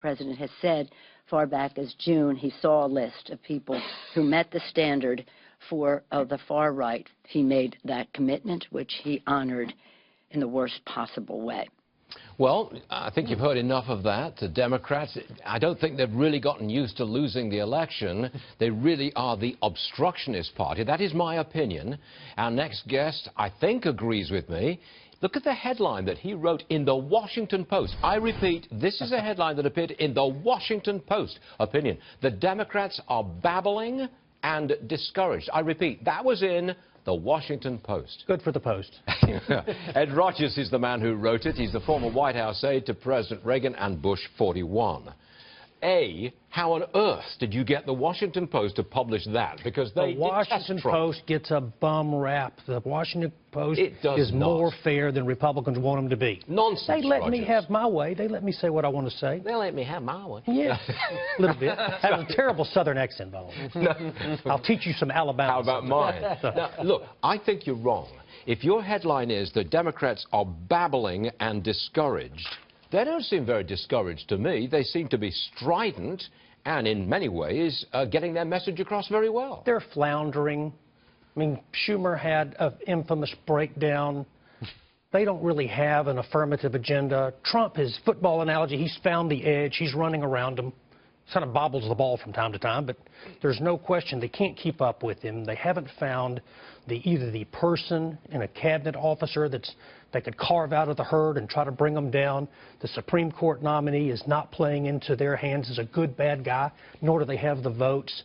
President has said far back as June he saw a list of people who met the standard for the far right. He made that commitment, which he honored in the worst possible way. Well, I think you've heard enough of that. The Democrats, I don't think they've really gotten used to losing the election. They really are the obstructionist party. That is my opinion. Our next guest, I think, agrees with me. Look at the headline that he wrote in the Washington Post. I repeat, this is a headline that appeared in the Washington Post. Opinion. The Democrats are babbling and discouraged. I repeat, that was in the Washington Post. Good for the Post. Ed Rogers is the man who wrote it. He's the former White House aide to President Reagan and Bush 41. How on earth did you get the Washington Post to publish that? Because they The Washington Post gets a bum rap. The Washington Post is more fair than Republicans want them to be. Nonsense, They let me have my way. They let me say what I want to say. They let me have my way. Yeah, a little bit. I have a terrible Southern accent, though. I'll teach you some Alabama. How about mine? Now, look, I think you're wrong. If your headline is the Democrats are babbling and discouraged, they don't seem very discouraged to me. They seem to be strident and, in many ways, getting their message across very well. They're floundering. I mean, Schumer had an infamous breakdown. They don't really have an affirmative agenda. Trump, his football analogy, he's found the edge. He's running around him. Kind of bobbles the ball from time to time, but there's no question they can't keep up with him. They haven't found either the person in a cabinet officer that could carve out of the herd and try to bring them down. The Supreme Court nominee is not playing into their hands as a good bad guy, nor do they have the votes.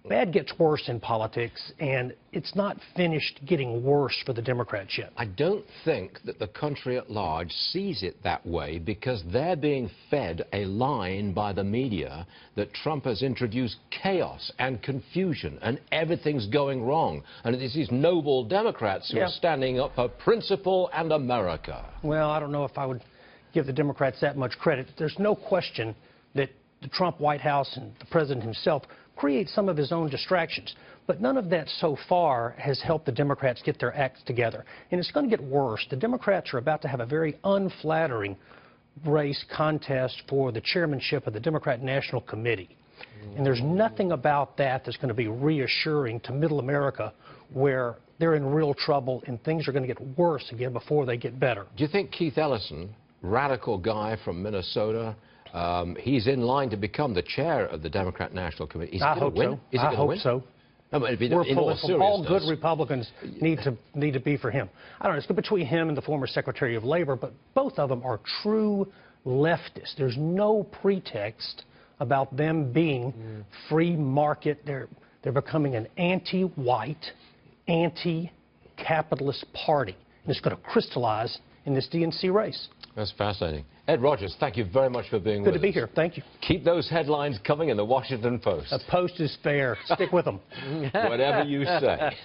Bad gets worse in politics, and it's not finished getting worse for the Democrats yet. I don't think that the country at large sees it that way, because they're being fed a line by the media that Trump has introduced chaos and confusion and everything's going wrong. And it's these noble Democrats who are standing up for principle and America. Well, I don't know if I would give the Democrats that much credit. There's no question that the Trump White House and the president himself create some of his own distractions. But none of that so far has helped the Democrats get their acts together. And it's going to get worse. The Democrats are about to have a very unflattering race contest for the chairmanship of the Democrat National Committee. And there's nothing about that that's going to be reassuring to middle America, where they're in real trouble and things are going to get worse again before they get better. Do you think Keith Ellison, radical guy from Minnesota, he's in line to become the chair of the Democrat National Committee? I hope so. I hope so. No, all good Republicans need to be for him. I don't know. It's between him and the former Secretary of Labor, but both of them are true leftists. There's no pretext about them being free market. They're becoming an anti-white, anti-capitalist party, and it's going to crystallize in this DNC race. That's fascinating. Ed Rogers, thank you very much for being with us. Good to be here. Thank you. Keep those headlines coming in the Washington Post. The Post is fair. Stick with them. Whatever you say.